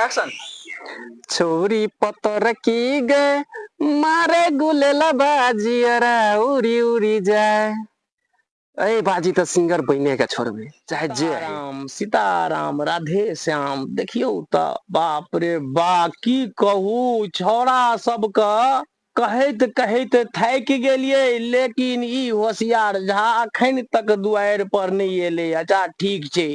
Action. छोरी पतर की गए मारे गुलेला बाजी अरा उड़ी उड़ी जाए। अरे बाजी तो सिंगर बने का छोड़ में चाहे जे राम सीताराम राधे श्याम देखियो तो बाप रे बा की कहू छौड़ा सबका कहत कहत थाक गेलिए लेकिन ई होशियार झा अखन तक दुआर पर नहीं एले। अच्छा ठीक छे।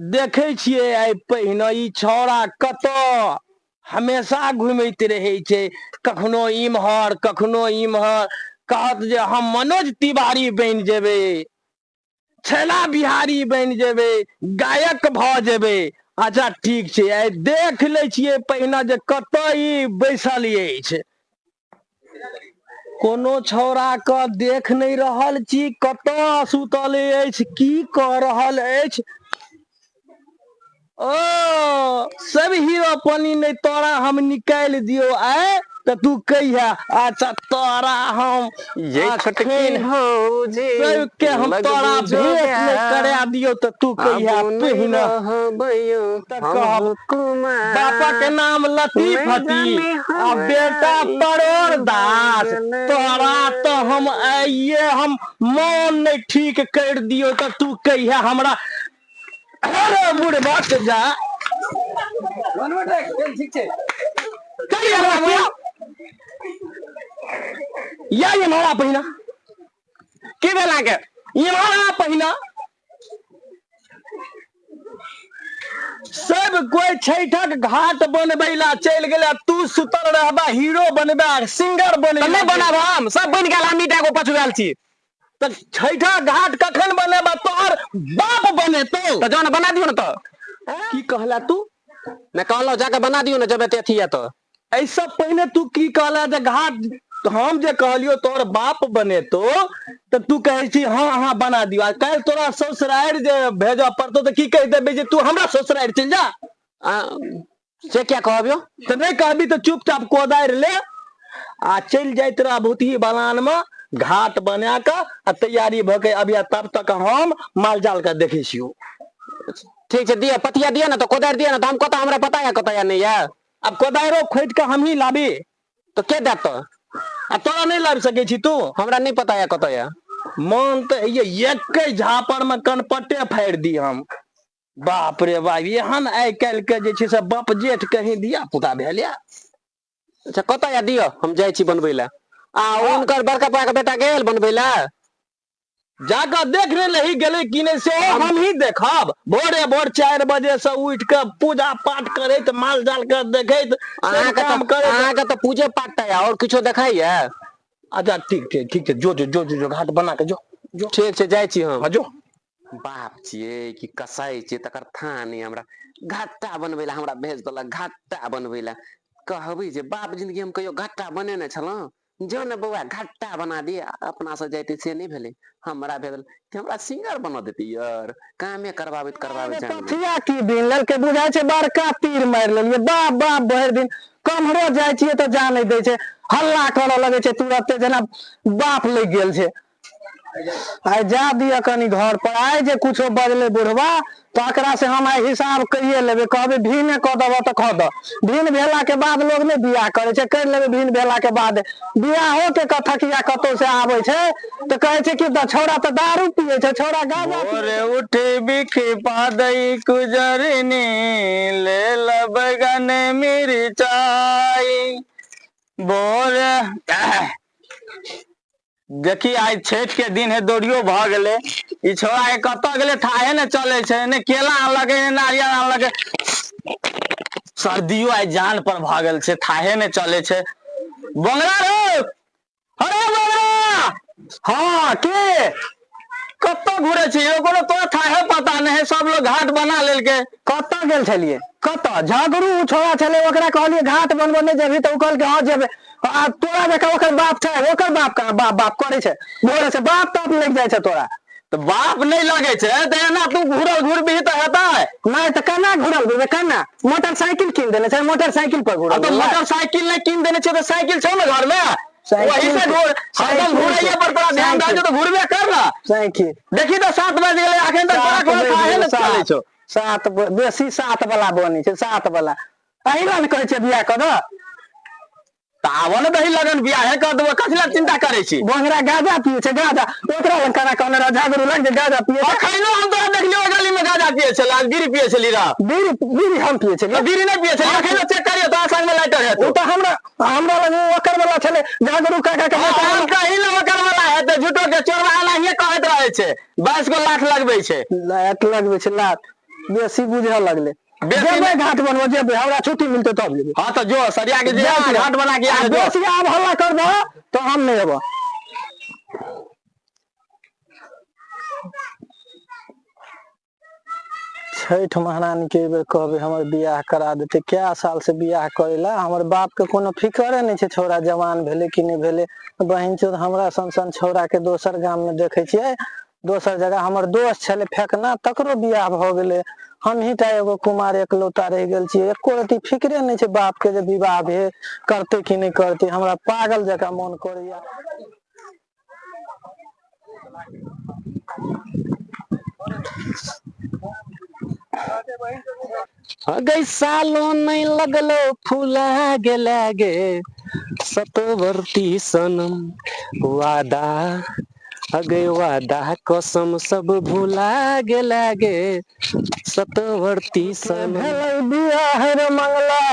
देखे छिए आई पहिने ई छौड़ा कत हमेशा घूमत रहे छे, कखनो इम्हर कखनो इम्हर। कहत जे हम मनोज तिवारी बन जेबे, छैला बिहारी बन जेबे, गायक भ जेबे। अच्छा ठीक छे आई देख ले छिए पहिने जे कत ई बैसल अछि। कोनो छौड़ा के देख नहीं रहल छी कत सुतल अछि, की कह रहल अछि। ओ सब हीरो पानी नहीं तोरा हम निकाल दियो आए तो तू कहिया। अच्छा तोरा हम ये छटकी हो जे के हम तोरा भेंट नहीं करा दियो तो तू कहिया पहिना। बापा के नाम लतीफ हती आ बेटा परोर दास। तोरा तो हम आइए हम मन नहीं ठीक कर दियो तो तू कहिया हमरा। अरे बुढ़ बात जा ठीक छे या ये मारा पहिना के बेला के ये मारा पहिना। सब कोई छैठक घाट बनबैला चल गेला, तू सुतल रहबा हीरो बनबा सिंगर बनबा। नहीं बनाब हम सब बन गेल, हम ईटा को पछुआल छी। तो छैठा घाट कखन बनेबा तोहर बाप बने तो जाओ ना बना दियो ना। तो की कहला तू? मैं कहलो जाके बना दियो ना जब अथी है तो। ऐसा पहले तू की कहला जे घाट हम जे कहलियो तोहर बाप बने तो तू कहे छी हाँ हाँ बना दियो। कल तोरा ससुराल जे भेजा पड़तो तो की कह देबे जे तू हमरा ससुराल चल जा। से क्या कहबियो? तो नहीं कहबी तो चुपचाप कोदार ले आ चल जाए तेरा भूती बलान में घाट बना के तैयारी भ के अभी तब तक हम माल जाल का देखे छियो। ठीक है दिया पतिया दिया ना तो कोदार दिया ना तो हम कत हमरा पता है कत या नहीं है। अब कोदारो खोद के हम ही लाबी तो के देत तो तोरा नहीं लाब सके छी तू? हमरा नहीं पता है कत या। मन तो ये एक झापर में कनपट्टे फाड़ दी हम। बाप रे बाप एहन आई कल के जे छै से बाप जेठ कहीं दिया पुता भेलिया। अच्छा कत या दियो हम जाय छी बनबै ला। उनकर बड़का पापा के बेटा गेल बनबै ला जाकर देख रही गेले कि नहीं से हम ही देखब। भोरे भोर 4 बजे से उठ के पूजा पाठ करैत माल जाल के देखैत काम करे। अहाँ के तो पूजे पाठ है और किछो देखाई है। अच्छा ठीक है जो जो जो जो घाट बना के जो जो ठीक छै जाय छी हम। जो बाप छिए कि कसाई छिए तकर था नहीं हमरा घाटा बनबै ला हमरा भेज देला। घाटा बनबै ला कहबै जे बाप जिंदगी हम कहियो घाटा बनेने छलौ जो ने बउआ घाटा बना दिए अपना से जाते से नहीं भेले। हमरा भेल कि हमरा सिंगर बना देती यार कामे करवाबैत पथिया की दिन लड़के बुझाय छै बड़का तीर मार लेलिए। बाप बाप भर दिन कमरो जाय छिए तो जा नहीं दे छै, हल्ला करे लगे छै तुरंते जना बाप लग गेल छै। आई जा दिया कनी घर पर आइ जे कुछो बजले बुढ़वा तो एकरा से हम आई हिसाब करिए लेबे। कहबे भीने क दब तो ख द। भीन भेला के बाद लोग ने बियाह करे छै, कर लेबे भीन भेला के बाद। बियाहो के कथकिया कतो से आवे छै तो कहे छै कि छौड़ा तो दारू पिए छै, छौड़ा गांजा पिए। उठे बिखे पादई गुजरनी ले लगन मेरी चाय बोल। देखी आज छठ के दिन है दौड़ियो भ गेले। ई छोड़ा के कत गेले थाहे ने चले छै, ने केला आनलक ने नारियल आनलक। सर्दियो आज जान पर भ गेल छै, थाहे ने चले छै। बंगला रे अरे बंगला हाँ के कत घुरे छी कोनो तो थाहे पता नहीं है। सब लोग घाट बना लेल के कत गेल छलिए कत झगड़ू छोड़ा छले ओकरा कहलिए घाट बनबो नहीं जेबी तो कहल के हां जेबे। तोरा देखा ओकर बाप छै ओकर बाप का बाप बाप करे छै बोले से बाप तब लग जाय छै तोरा तो बाप नहीं लगे छै त एना तू घुरल घुरबी त हेतै नहीं त केना घुरल घुरबे केना। मोटरसाइकिल कीन देने छै मोटरसाइकिल पर घुरल तो मोटरसाइकिल नहीं कीन देने छै तो साइकिल छौ ना घर में वही से घूर हरदम घूरैया पर तोरा ध्यान रह तो घूरबे कर ना। साइकिल देखी तो 7 बज गेलै अखन तक तोरा कोनो काहे न चलै छौ। सात बेसी 7 वाला बनी छै 7 वाला अही ला कहै छै बियाह कर दो तावन दही लगन बियाहे कर देबो कथि ला चिंता करै छी। बंगरा गाजा पिए छै गाजा ओकरा लग कना कहने रह झागरू लग जे गाजा पिए छै। अखैनो हम तोरा देखलियो गली में गाजा पिए छला गिरी पिए छली रा बीड़ी बीड़ी हम पिए छै बीड़ी नहीं पिए छली अखैनो चेक करियो तोरा संग में लाइटर है ओ त हमरा लग ओकर वाला छले झागरू काका के हम कहीं न ओकर वाला है त झूठो के चोरवा नहीं कहत रहे छै 22 को लाख लगबै छै लात लगबै छै लात बेसी बुझे लगले जेबै घाट बनबो जेबै हमरा छुट्टी मिलते तब जेबै। हां त जो सरिया के जे घाट बना के आ जो बेसी आब हल्ला कर दो तो हम नहीं एबो। छठ महारानी के बेर कहबे हमर बियाह करा देते क्या साल से बियाह करेला हमर बाप के कोनो फिकरे नहीं छै छोरा जवान भेले कि नहीं भेले बहिन चोद हमरा सन छोरा के दोसर गांव में देखे छियै दोसर जगह हमर दोस्त छले फेकना तकरो बियाह भ गेले हम ही टा एगो कुमार एकलौता रह गेल छियै एको रति फिक्रे नहीं छै बाप के जे विवाह भे करते कि नहीं करते हमरा पागल जका मन करैया। अगै सालो नहीं लगलो फूला गेला गे सतवर्ती सनम वादा अगे वादा कसम सब भूला गेला गे सतवर्ती सनम। बियाह रे मंगला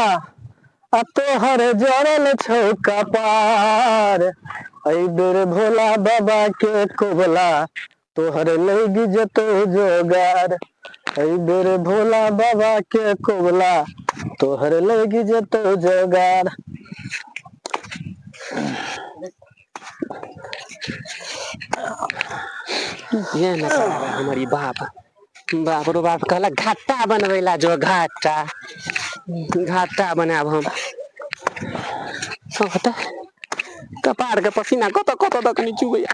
आ तोहर जरल छौ कपार ऐ बेर भोला बाबा के कोबला तोहर लगी जतो जोगार ऐ बेर भोला बाबा के कोबला तोहर लगी जतो जोगार। ये ना हमारी बाप बाप रो बाप कहला घाटा बनवेला जो घाटा घाटा बनाब हम सब होता कपार के पसीना कत कत तक नहीं चुबैया।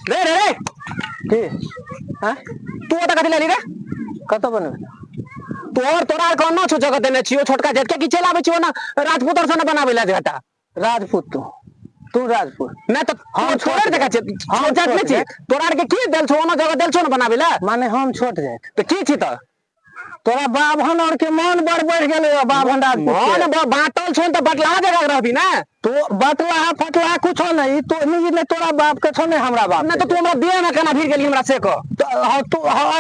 रे रे रे की हां तू ओटा कथि लेली रे कत बनबे तोरा कोनो छो जगह देने छियो छोटका जेठ के की चलाबे छियो ना राजपूत और सने बनावे ला घाटा राजपूत तू राजपूत मैं तो हम छोड़ देखा छै हम जात नहीं छी तोरा के की देल छो ओना जगह देल छो ना बनावे ला माने हम छोट जाए तो की छी त तोरा बाभन और के मन बढ़ गेले बाभन राजपूत मन बाटल छो त बटला जगह रहबी ना तो बतला फटला कुछ नहीं तो नहीं तोरा बाप के छो नहीं हमरा बाप ना तो तू हमरा देह में केना भीड़ गेली हमरा से को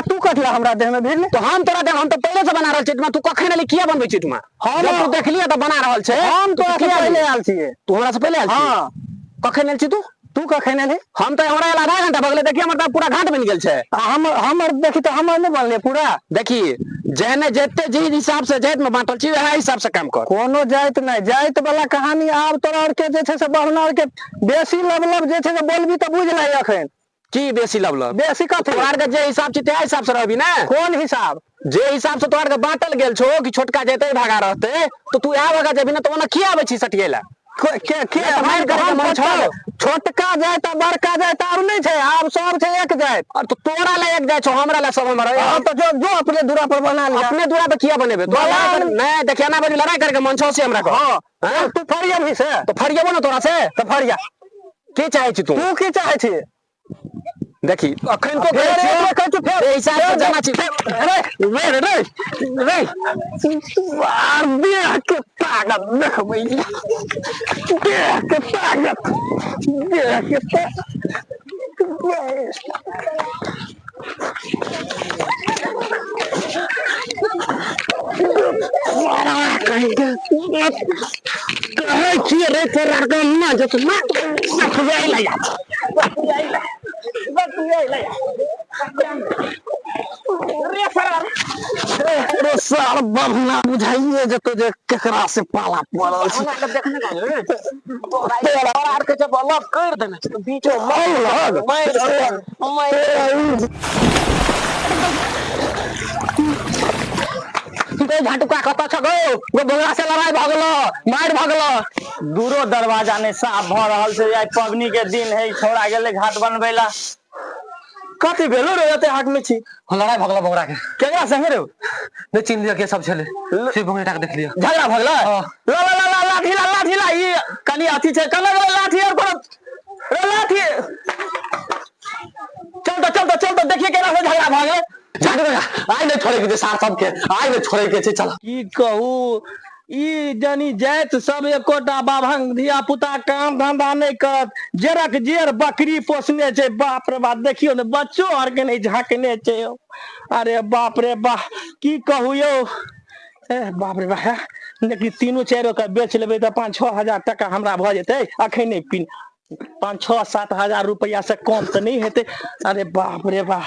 तू कथला हमरा देह में भीड़ तो हम तोरा देह हम तो पहले से बना रहल छी तू कखन एली किया बनबै छी तुम हम तू देखलिए त बना रहल छे हम तो पहले आल छी तू हमरा से पहले आल छी हां कखन आल छी तू कखन एले हम तो हमरा आधा घंटा भगले देखिए हमर पूरा घाट बन गेल छे हमर देखी तो हमर नहीं बनले पूरा देखी जेने जेते जे हिसाब से जाइत में बांटल छी वह हिसाब से काम कर कोनो जाइत नहीं जाइत वाला कहानी आब तोरा और के जे छे से बहुना और के बेसी लबलब जे छे से बोलबी त बुझ ले अखन की बेसी लबलब बेसी कथि तोरा के जे हिसाब छी ते हिसाब से रहबी ना कोन हिसाब जे हिसाब से तोरा के बांटल गेल छो कि छोटका जेते भागा रहते तो तू आवे का जेबी ना तो ओना की आवे छी सटिएला के मार कर मन छो छोटका जाए त बड़का जाए त और नहीं छे आब सब छे एक जाए और तो तोरा ला एक जाए छो हमरा ला सब हमरा तो जो अपने दूरा पर बना लिया अपने दूरा पे किया बनेबे तो नहीं देखिए ना बड़ी लड़ाई करके मन छो से हमरा को हां तू फरिया भी से तो फरियाबो ना तोरा से तो फरिया की चाहे छी तू की चाहे छी देखी अखन तो फेर हिसाब से जाना छी रे रे रे वार बिया के ताकत देखबै बिया के ताकत बिया के कहे छी रे तेरा का ना जत ना खुआई लया रे सार बहना बुझाइए जतो जे केकरा से पाला पड़ल छै देखने का तेरा आर के जब अलग कर देना तो बीच में झटका कत छ गो बोला से लड़ाई भगलो मार भगलो दूरो दरवाजा ने साफ भ रहल छै आई पबनी के दिन है छोड़ा गेले घाट बनबैला कथी भेलो रे एते हाक में छी लड़ाई भगला बगड़ा के केकरा संगे रे नहीं चिन्ह लिया के सब छले सिर्फ बगड़ा के देख लिया झगड़ा भगला हाँ। ला ला ला लाठी ला ई कनी अथी छै कना लाठी और कोनो रे लाठी चल तो देखिए केना से झगड़ा भागे आई नहीं छोड़े के सार सब के आई नहीं छोड़े के छै चल की कहू ई जनी जाइत सब एकोटा बाभंग धिया पुता काम धंधा नहीं करत जेरक जेर बकरी पोसने छै बाप रे बाप देखियो ने बच्चो आर के नहीं झांकने छै यौ। अरे बाप रे बाप की कहू यौ बाप रे बाप लेकिन तीनों चारों का बेच लेबै तो 5-6 हजार टका हमरा भ जेतै अखन नहीं पिन 5-6-7 हजार रुपया से कम तो नहीं हेतै। अरे बाप रे बाप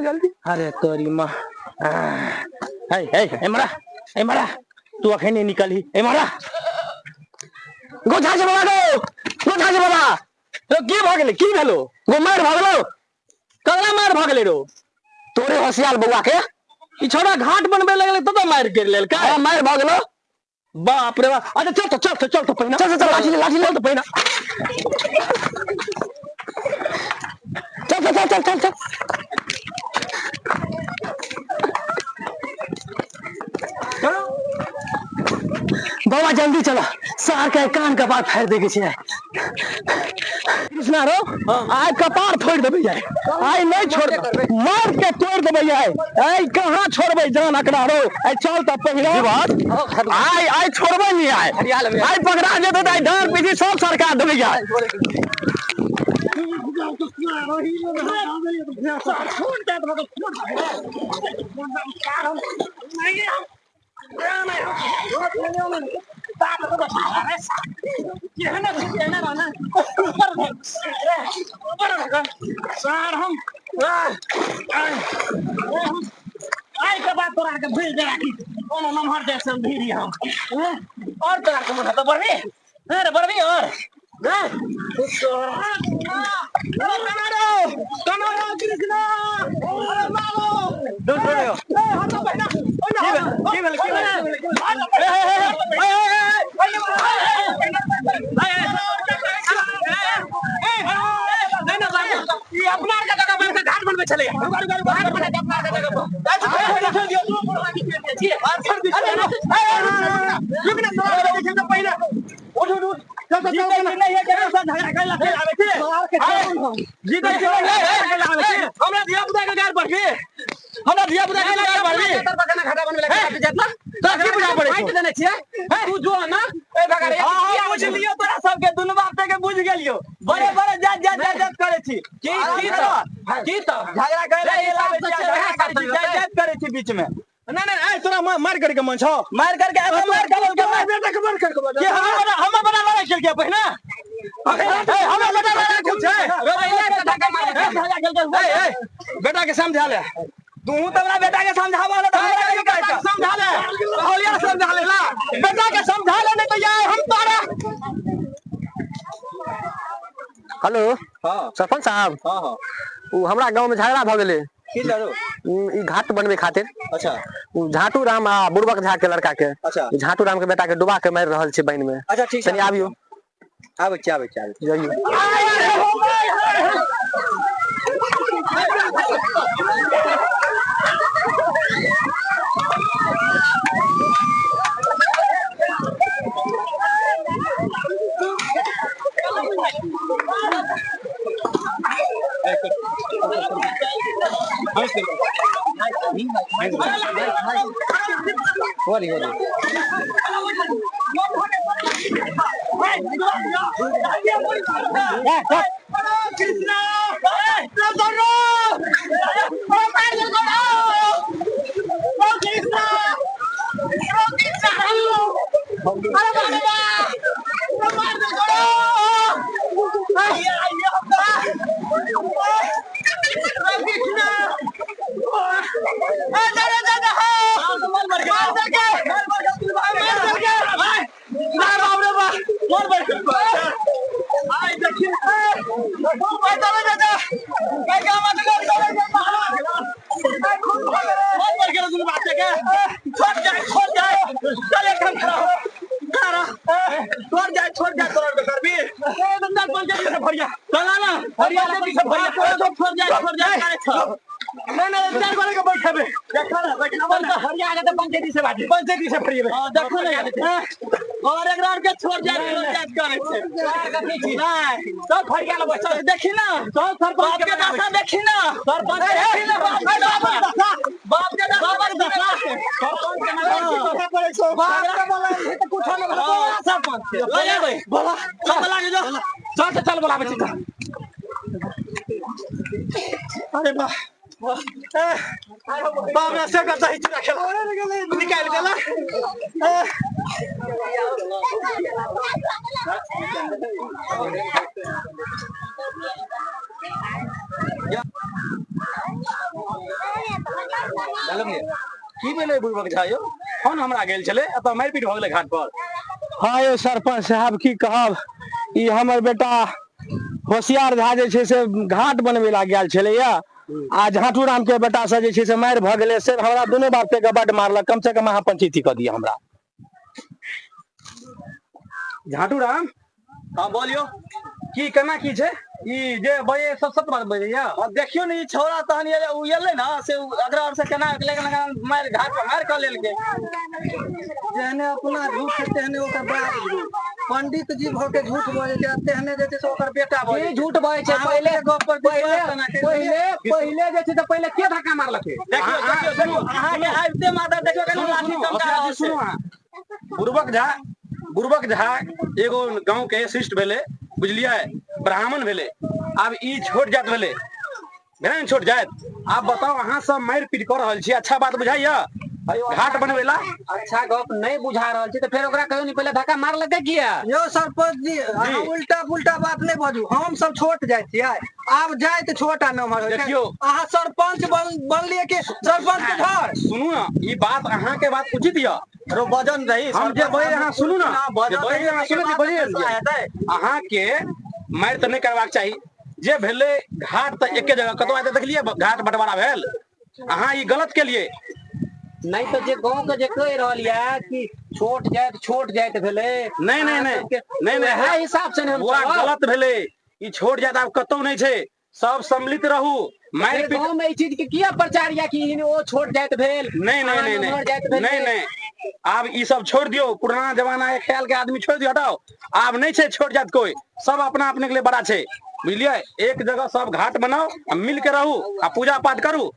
जल्दी अरे तोरी माँ ए मरा तू अखन नहीं निकली ए मरा गोछा से बाबा रो की भ गेलै की भेलो गो मार भ गेलो कगला मार भ गेलै रो तोरे होशियार बउआ के ई छोड़ा घाट बनबे लगले तो मार कर लेल का मार भ गेलो बाप रे बाप अरे चल तो पहिना चल लाठी ले तो पहिना चल बाबा जल्दी चलो सार के कान का बात फेर देखे छै कृष्णा रो आइ कपार फोड़ देबै जाय आइ नहीं छोड़ मार के तोड़ देबै जाय आइ कहां छोड़बै जान अकड़ा रो आइ चल त पहिरा आइ छोड़बै नहीं आइ पकड़ा जेतै त आइ डार पीछे सब सरकार देबै जाय और तोरा के मुंह तो बढ़बी अरे बढ़बी और बीच में नहीं तोरा मार करके मन छौ मार करके हम बड़ा लड़ाई खेल के पहिना बेटा के समझा ले तू तोरा बेटा के समझावा ले समझा ले होलिया समझा ले ला बेटा के समझा ले नहीं तो यार हम तोरा हेलो हां सरपंच साहब हां उ हमरा गांव में झगड़ा भ गेलै की लड़ो ई घाट बनवे खातिर अच्छा उ झाटू राम आ बुड़बक झा के लड़का के अच्छा झाटू राम के बेटा के डुबा के मार रहल छै बन में अच्छा ठीक चलिए आबियो आबै जाइयो छोड़ जाए हरियाणा पीछे भैया छोड़ जा करे छ नहीं चार गोले के बैठबे देखो ना बैठबे तो हरियाणा के पंचायती से भरिए हां देखो ना और एक राउंड के छोड़ जा करे छे नहीं तो हरियाणा बैठ देखी ना तो सरपंच के दशा देखी ना सरपंच देखी ना बाप के दशा सरपंच के दशा करे छो बाप के बोला तो कुछ ना बोला सरपंच ले जा भाई बोला सब लागे जो चल बोला बेटा अरे वाह बाप ने से करता ही रखेला निकाल गेला की भेलै बुढ़बक झायो फोन हमरा गेल छले अत मारपीट भ गेलै घाट पर। हाँ यो सरपंच साहब की कहब ई हमर बेटा होशियार झा जे छै से घाट बनबे ला गेल छले या आ झाटू राम के बेटा से जे छै से मार भ गेलै से हमरा दोनों बात पे गबट मारलक कम से कम अहाँ पंचायती क दिया हमरा। झाटू राम हां बोलियो की केना की छै ई जे बये सब सत बात बजैया अब देखियो ने ई छोरा तहन ये उ एले ना से अग्रवार से केना लेकिन मार घाट पर मार क लेल के जेहने अपना झूठ तेहने ओकर बाप झूठ पंडित जी भ के झूठ बोले छै तेहने जे छै से ओकर बेटा बोले झूठ बोले छै पहले पहले जे छै त पहले के धक्का मारलकै देखियो अहाँ के आबिते माता देखियो केना लाठी चमका सुनो बुर्बक झा एगो गांव के शिष्ट भेले बुझलिए ब्राह्मण भेले अब ई छोट जात भेले भेले छोट जात आप बताओ अहाँ सब मार पीट कर रहल छी अच्छा बात बुझाइया घाट बनवेला अच्छा गप नहीं बुझा रहल छी त फेर ओकरा कहियो नहीं पहले धक्का मार लगे किया यो सरपंच जी अहाँ उल्टा पुल्टा बात नहीं बाजू हम सब छोट जाय छियै आब जाय त छोटा नंबर होय देखियो अहाँ सरपंच बनलिए कि सरपंच के घर सुनू ना ई बात अहाँ के बात उचित य रो वजन रही हम जे बजे अहाँ सुनू ना बजे अहाँ सुनू कि बजे अहाँ के मार त नहीं करबाक चाहिए जे भेले घाट त एके जगह कतो आते देखलिए घाट बंटवारा भेल अहाँ ई गलत के लिए नहीं तो जे गांव के जे कह रहल या कि छोट जात भेले नहीं है हिसाब से हम गलत भेले ई छोट जात आब कतो नहीं छे सब सम्मिलित रहू मार गांव में ई चीज के किया प्रचार या कि ओ छोट जात भेल नहीं अब ई सब छोड़ दियो पुराना जमाना के ख्याल के आदमी छोड़ दियो हटाओ अब नहीं छे छोट जात कोई सब अपना अपने के लिए बड़ा छे बुझलिए एक जगह सब घाट बनाओ मिल के रहू आ पूजा पाठ करू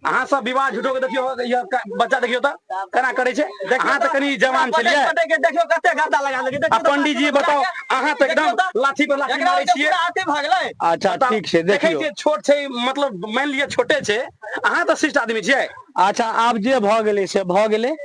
अहाँ सब विवाह झूठो के देखियो ये बच्चा देखियो त केना करे छे अहाँ त कनी जवान छलिए देखियो कते गद्दा लगा लगे आ पंडित जी बताओ अहाँ त एकदम लाठी पे लाठी मारे छिए आते भागले अच्छा ठीक छे देखियो देखै छोट छे मतलब मान लिया छोटे छे अहाँ त शिष्ट आदमी छिए अच्छा आब जे भ गेलै से भ गेलै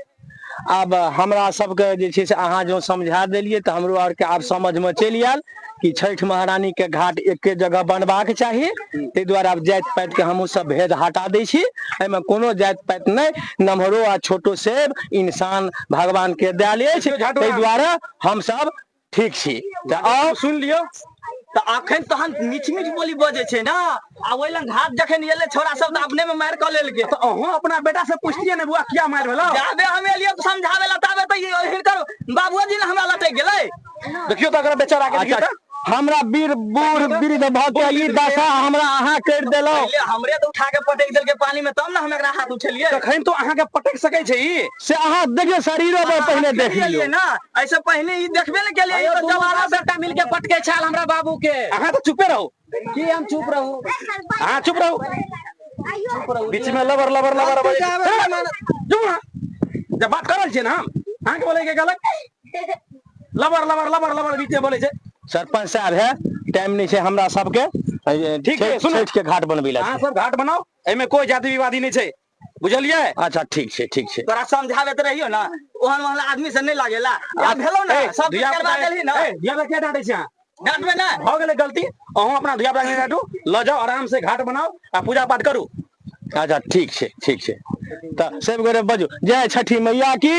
अब हमरा सबके जे छै से अहाँ जो समझा देलिए त हमरो आर के आब समझ में चलि आयल कि छठ महारानी के घाट एके जगह बनबाक चाही ते द्वारा अब जात पात के हमहू सब भेद हटा दै छी एमे कोनो जात पात नहीं नमहरो आ छोटो सेब इंसान भगवान के दयाल अछि ते द्वारा हम सब ठीक छी त आओ सुन लियो त अखन तहन मीठ बोली बजे छे ना आ ओइ लंग घाट जखन एले छोरा सब त अपने में मार क लेल के त अहो अपना बेटा से पूछतिए ने बुआ किया मार भेलो जाबे हम एलिए समझावे ला ताबे त हिनकर बाबूजी ने हमरा लटक गेलै देखियो त अगर बेचारा के देखियो त हमरा वीर बूढ़ वृद्ध भ के ई दशा हमरा अहाँ कर देलो हमरे तो उठा के पटक देल के पानी में तब ना हम एकरा हाथ उठेलिए तखन तो अहाँ के पटक सकै छै ई से अहाँ देखियो शरीरो पर पहले देख लियो ना ऐसे पहले ई देखबे न केलिए ई तो जवाना बेटा मिल के पटके छाल हमरा बाबू के अहाँ तो चुपे रहो की हम चुप रहूं हां चुप रहो बीच में लबर जब बात करल छै ना अहाँ के बोले के गलत लबर बीच में बोले छै सरपंच साहब है टाइम नहीं है हमरा सबके ठीक है छठ के घाट बनबे ला अहाँ सब घाट बनाओ एमे कोई जाति विवादी नहीं छै बुझलिए अच्छा ठीक है तोरा समझावे त रहियो ना ओहन वाला आदमी से नहीं लागेला या भेलो ना सब करवा देली ना दिया के डांटे छै डांटबे ना हो गेले गलती अहू अपना धिया पुता के डांटू ल जाओ आराम से घाट बनाओ आ पूजा पाठ करू अच्छा ठीक है त सब गोरे बजू जय छठी मैया की